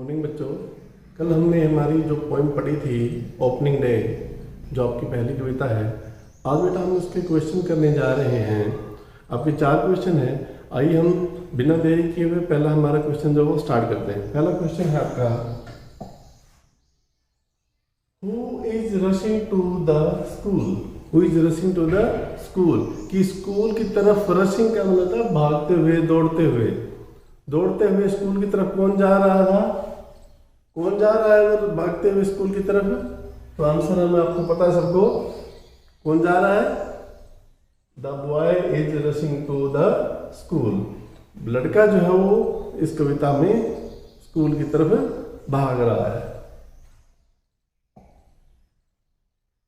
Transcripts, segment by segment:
Morning बच्चों, कल हमने हमारी जो पोएम पढ़ी थी ओपनिंग डे, जो आपकी पहली कविता है, आज बेटा हम उसके क्वेश्चन करने जा रहे हैं। आपके 4 क्वेश्चन हैं। आइए हम बिना देरी किए हुए पहला हमारा क्वेश्चन जो वो स्टार्ट करते हैं। पहला क्वेश्चन है आपका, who is rushing to the school? Who is rushing to the school? कि स्कूल की तरफ रशिंग का मतलब था भागते हुए, दौड़ते हुए। दौड़ते हुए स्कूल की तरफ कौन जा रहा था? कौन जा रहा है अगर भागते हुए स्कूल की तरफ? तो आंसर हमें आपको पता है सबको, कौन जा रहा है? The boy is rushing to the school. लड़का जो है वो इस कविता में स्कूल की तरफ भाग रहा है।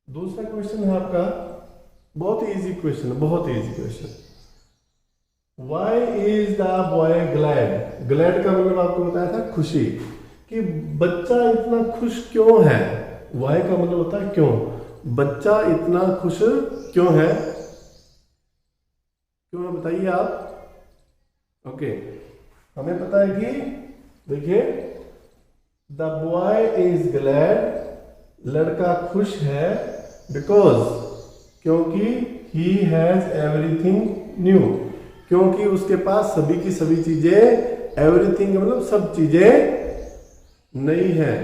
दूसरा क्वेश्चन है आपका, बहुत ही इजी क्वेश्चन है, बहुत ही easy question. Why is the boy glad? Glad का मतलब आपको बताया था खुशी, कि बच्चा इतना खुश क्यों है। Why का मतलब होता है क्यों। बच्चा इतना खुश क्यों है? क्यों है बताइए आप। ओके, हमें पता है कि देखिए, द बॉय इज ग्लैड, लड़का खुश है, बिकॉज क्योंकि ही हैज एवरीथिंग न्यू, क्योंकि उसके पास सभी की सभी चीजें, एवरीथिंग मतलब सब चीजें नई है,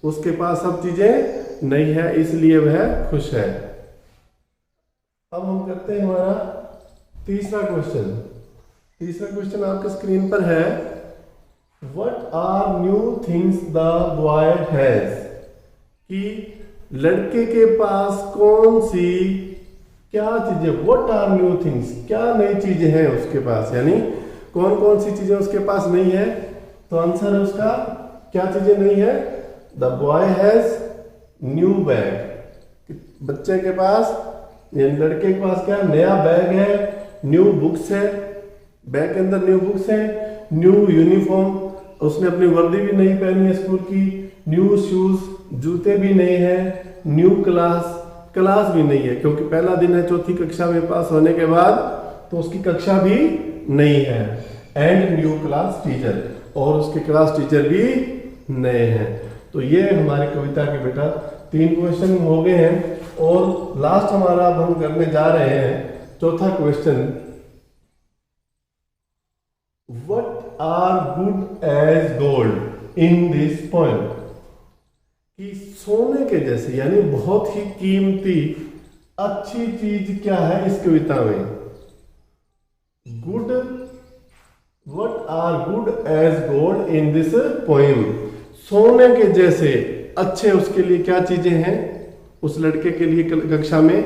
उसके पास सब चीजें नई है, इसलिए वह खुश है। अब हम करते हैं हमारा तीसरा क्वेश्चन। तीसरा क्वेश्चन आपके स्क्रीन पर है, what are new things the boy has? कि लड़के के पास कौन सी क्या चीजें, व्हाट आर न्यू थिंग्स, क्या नई चीजें हैं उसके पास, यानी कौन कौन सी चीजें उसके पास नहीं है। तो आंसर है उसका, क्या चीजें नहीं है? The boy has new bag. बच्चे के पास, लड़के के पास क्या नया बैग है, न्यू बुक्स है, बैग के अंदर न्यू बुक्स है, न्यू यूनिफॉर्म, उसने अपनी वर्दी भी नहीं पहनी है स्कूल की, न्यू शूज, जूते भी नए हैं, न्यू क्लास भी नहीं है, क्योंकि पहला दिन है चौथी कक्षा में पास होने के बाद, तो उसकी कक्षा भी नहीं है। एंड न्यू क्लास टीचर, और उसके क्लास टीचर भी नए हैं। तो ये हमारी कविता के बेटा 3 क्वेश्चन हो गए हैं, और लास्ट हमारा अब हम करने जा रहे हैं चौथा question, what are good as gold in this poem? कि सोने के जैसे, यानी बहुत ही कीमती अच्छी चीज क्या है इस कविता में? Good, what are good as gold in this poem? सोने के जैसे अच्छे उसके लिए क्या चीजें हैं उस लड़के के लिए कक्षा में?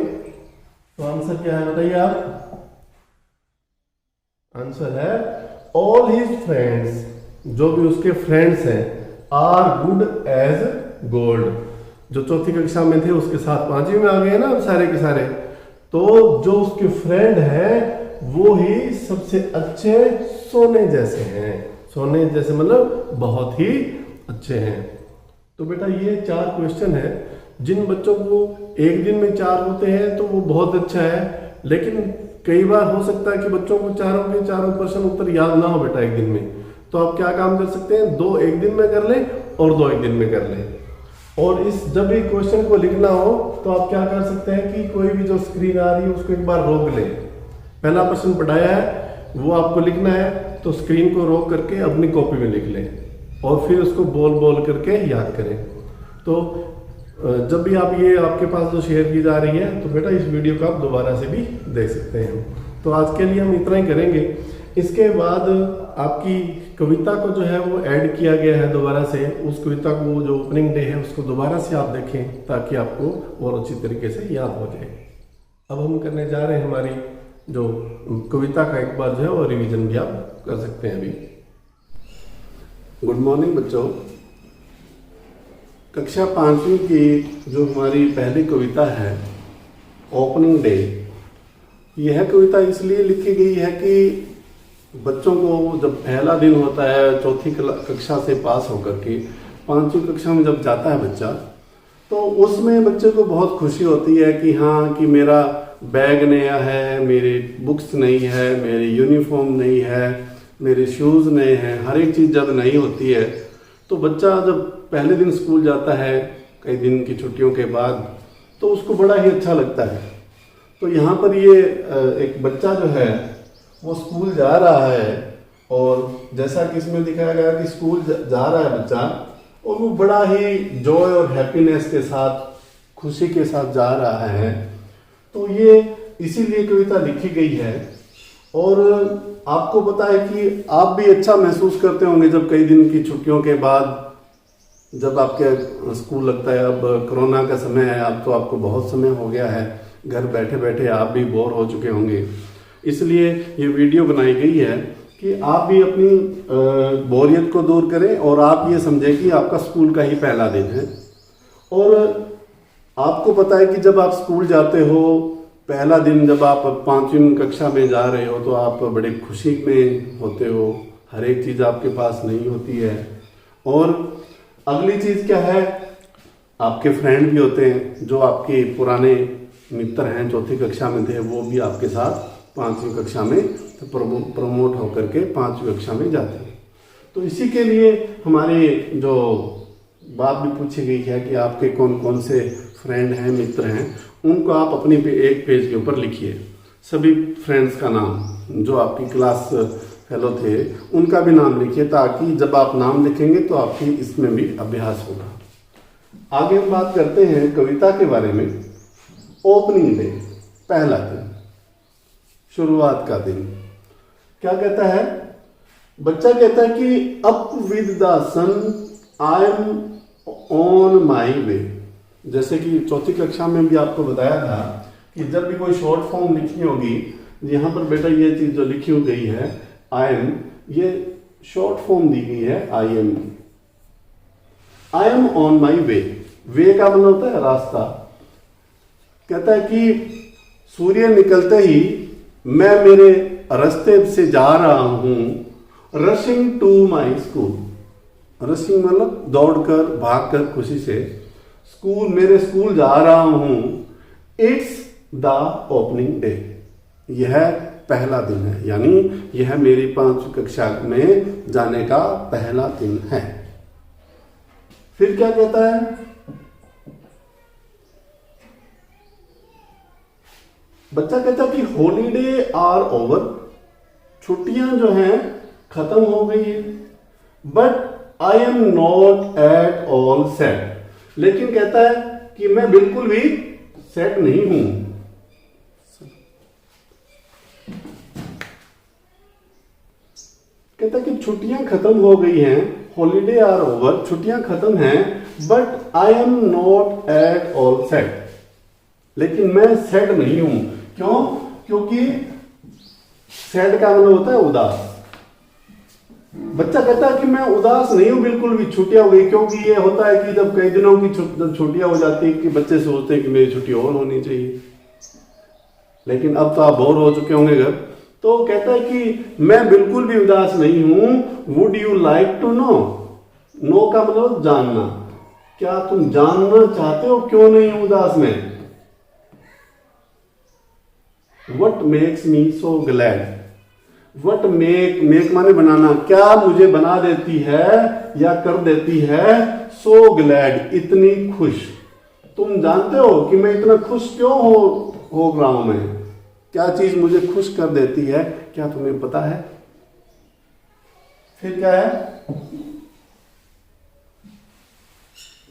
तो आंसर क्या है बताइए आप। आंसर है ऑल हिज फ्रेंड्स, जो भी उसके फ्रेंड्स हैं, आर गुड एज गोल्ड। जो चौथी कक्षा में थे उसके साथ 5वीं में आ गए ना सारे के सारे, तो जो उसके फ्रेंड हैं वो ही सबसे अच्छे सोने जैसे हैं। सोने जैसे मतलब बहुत ही अच्छे हैं। तो बेटा ये 4 क्वेश्चन है। जिन बच्चों को एक दिन में 4 होते हैं तो वो बहुत अच्छा है, लेकिन कई बार हो सकता है कि बच्चों को चारों के चारों प्रश्न उत्तर याद ना हो बेटा एक दिन में। तो आप क्या काम कर सकते हैं, 2 एक दिन में कर लें और 2 एक दिन में कर लें। और इस जब भी क्वेश्चन को लिखना हो तो आप क्या कर सकते हैं कि कोई भी जो स्क्रीन आ रही है उसको एक बार रोक लें। पहला प्रश्न पढ़ाया है वो आपको लिखना है, तो स्क्रीन को रोक करके अपनी कॉपी में लिख लें और फिर उसको बोल बोल करके याद करें। तो जब भी आप ये आपके पास जो शेयर की जा रही है तो बेटा इस वीडियो को आप दोबारा से भी देख सकते हैं। तो आज के लिए हम इतना ही करेंगे। इसके बाद आपकी कविता को जो है वो ऐड किया गया है दोबारा से, उस कविता को जो ओपनिंग डे है उसको दोबारा से आप देखें ताकि आपको और अच्छी तरीके से याद हो जाए। अब हम करने जा रहे हैं हमारी जो कविता का एक बार जो है वो रिवीजन भी आप कर सकते हैं अभी। गुड मॉर्निंग बच्चों, कक्षा 5वीं की जो हमारी पहली कविता है ओपनिंग डे, यह कविता इसलिए लिखी गई है कि बच्चों को जब पहला दिन होता है चौथी कक्षा से पास होकर के 5वीं कक्षा में जब जाता है बच्चा, तो उसमें बच्चे को बहुत खुशी होती है कि हाँ कि मेरा बैग नया है, मेरे बुक्स नई है, मेरी यूनिफॉर्म नई है, मेरे शूज़ नए हैं। हर एक चीज़ जब नई होती है तो बच्चा जब पहले दिन स्कूल जाता है कई दिन की छुट्टियों के बाद, तो उसको बड़ा ही अच्छा लगता है। तो यहाँ पर ये एक बच्चा जो है वो स्कूल जा रहा है, और जैसा कि इसमें दिखाया गया कि स्कूल जा रहा है बच्चा, और वो बड़ा ही जॉय और हैप्पीनेस के साथ, खुशी के साथ जा रहा है। तो ये इसीलिए कविता लिखी गई है। और आपको पता है कि आप भी अच्छा महसूस करते होंगे जब कई दिन की छुट्टियों के बाद जब आपके स्कूल लगता है। अब कोरोना का समय है, अब तो आपको बहुत समय हो गया है, घर बैठे बैठे आप भी बोर हो चुके होंगे। इसलिए ये वीडियो बनाई गई है कि आप भी अपनी बोरियत को दूर करें और आप ये समझें कि आपका स्कूल का ही पहला दिन है। और आपको पता है कि जब आप स्कूल जाते हो, पहला दिन जब आप 5वीं कक्षा में जा रहे हो, तो आप बड़े खुशी में होते हो, हर एक चीज़ आपके पास नहीं होती है। और अगली चीज़ क्या है, आपके फ्रेंड भी होते हैं, जो आपके पुराने मित्र हैं, 4वीं कक्षा में थे, वो भी आपके साथ 5वीं कक्षा में प्रमोट होकर के 5वीं कक्षा में जाते हैं। तो इसी के लिए हमारे जो बात भी पूछी गई है कि आपके कौन कौन से फ्रेंड हैं, मित्र हैं, उनको आप अपनी एक पेज के ऊपर लिखिए, सभी फ्रेंड्स का नाम, जो आपकी क्लास फेलो थे उनका भी नाम लिखिए, ताकि जब आप नाम लिखेंगे तो आपकी इसमें भी अभ्यास होगा। आगे हम बात करते हैं कविता के बारे में। ओपनिंग डे, पहला दिन, शुरुआत का दिन। क्या कहता है बच्चा? कहता है कि up with the sun I am on my way. जैसे कि 4वीं कक्षा में भी आपको बताया था कि जब भी कोई शॉर्ट फॉर्म लिखनी होगी, यहाँ पर बेटा ये चीज जो लिखी गई है आई एम, ये शॉर्ट फॉर्म दी गई है I am. I am on my way, way का मतलब होता है रास्ता। कहता है कि सूर्य निकलते ही मैं मेरे रास्ते से जा रहा हूं, rushing to my school. Rushing मतलब दौड़कर, भागकर, खुशी से स्कूल, मेरे स्कूल जा रहा हूं। इट्स द ओपनिंग डे, यह पहला दिन है, यानी यह मेरी 5वीं कक्षा में जाने का पहला दिन है। फिर क्या कहता है? बच्चा कहता है कि हॉलीडे आर ओवर, छुट्टियां जो हैं खत्म हो गई है। But I am not at all sad, लेकिन कहता है कि मैं बिल्कुल भी सैड नहीं हूं। कहता है कि छुट्टियां खत्म हो गई हैं, हॉलीडे आर ओवर, छुट्टियां खत्म हैं, but I am not at all sad, लेकिन मैं सैड नहीं हूं। क्यों? क्योंकि सैड का मतलब होता है उदास। बच्चा कहता है कि मैं उदास नहीं हूं बिल्कुल भी, छुट्टियां हो गई। क्योंकि ये होता है कि जब कई दिनों की छुट्टियां हो जाती है कि बच्चे सोचते हैं कि मेरी छुट्टी और होनी चाहिए, लेकिन अब तो आप बोर हो चुके होंगे घर। तो कहता है कि मैं बिल्कुल भी उदास नहीं हूं। Would you like to know? Know का मतलब जानना। क्या तुम जानना चाहते हो क्यों नहीं हूं उदास में? What makes me so glad? What make माने बनाना, क्या मुझे बना देती है या कर देती है so glad, इतनी खुश। तुम जानते हो कि मैं इतना खुश क्यों हो रहा हूं? मैं क्या चीज मुझे खुश कर देती है, क्या तुम्हें पता है? फिर क्या है?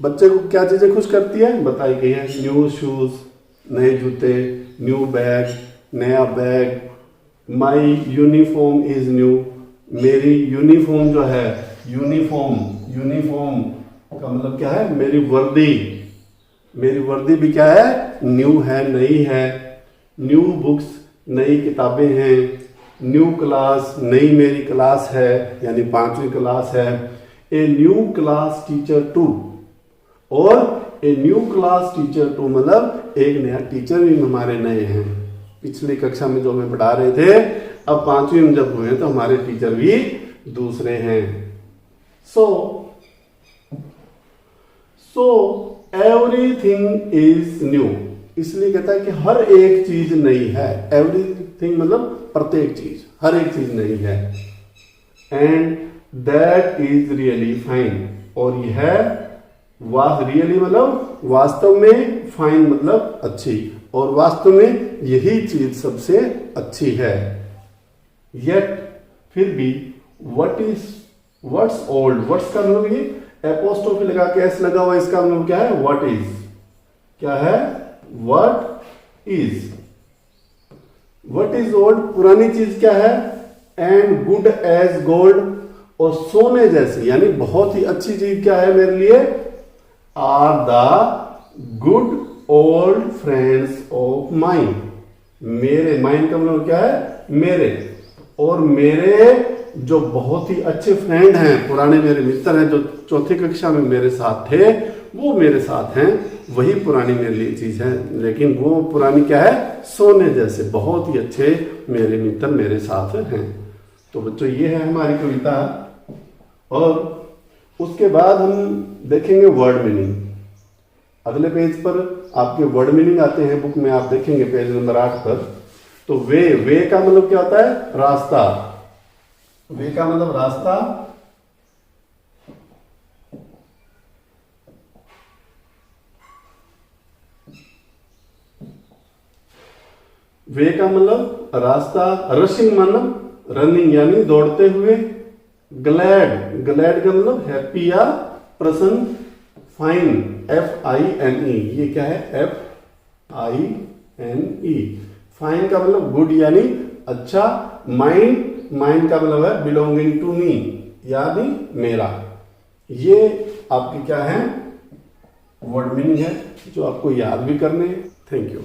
बच्चे को क्या चीजें खुश करती है बताई गई है। न्यू शूज, नए जूते, न्यू बैग, नया bag. My uniform is new, मेरी यूनिफॉर्म जो है, यूनिफॉर्म का मतलब क्या है? मेरी वर्दी भी क्या है? न्यू है, नई है। न्यू बुक्स, नई किताबें हैं। न्यू क्लास, नई मेरी क्लास है, यानी 5वीं क्लास है। A new class teacher too, और a new class teacher too मतलब एक नया टीचर भी हमारे नए हैं। पिछली कक्षा में जो हमें पढ़ा रहे थे, अब 5वीं में जब हुए तो हमारे टीचर भी दूसरे हैं। सो एवरीथिंग इज न्यू, इसलिए कहता है कि हर एक चीज नई है। एवरीथिंग मतलब प्रत्येक चीज, हर एक चीज नई है। And that is really fine, और यह है वाज रियली मतलब वास्तव में, फाइन मतलब अच्छी, और वास्तव में यही चीज सबसे अच्छी है। येट फिर भी, व्हाट्स ओल्ड, व्हाट्स का मतलब ये एपोस्ट्रोफी लगा के एस लगा हुआ, इसका मतलब क्या है, व्हाट इज, क्या है, what is. What is old पुरानी चीज क्या है, एंड गुड एज गोल्ड, और सोने जैसी यानी बहुत ही अच्छी चीज क्या है मेरे लिए, are the good old friends of mine. मेरे, माइन का मतलब क्या है, मेरे, और मेरे जो बहुत ही अच्छे फ्रेंड हैं, पुराने मेरे मित्र हैं जो चौथी कक्षा में मेरे साथ थे, वो मेरे साथ हैं, वही पुरानी मेरे लिए चीज है। लेकिन वो पुरानी क्या है, सोने जैसे, बहुत ही अच्छे मेरे मित्र मेरे साथ हैं। तो बच्चों ये है हमारी कविता, और उसके बाद हम देखेंगे वर्ड मीनिंग। अगले पेज पर आपके वर्ड मीनिंग आते हैं, बुक में आप देखेंगे पेज नंबर 8 पर। तो वे का मतलब क्या होता है, रास्ता, वे का मतलब रास्ता, वे का मतलब रास्ता, रशिंग मतलब रनिंग यानी दौड़ते हुए, ग्लैड, ग्लैड का मतलब हैप्पी या प्रसन्न, फाइन FINE, ये क्या है, FINE, फाइन का मतलब गुड यानी अच्छा, माइंड, माइंड का मतलब है बिलोंगिंग टू मी यानी मेरा। ये आपकी क्या है, वर्ड मीनिंग है जो आपको याद भी करने हैं। Thank you.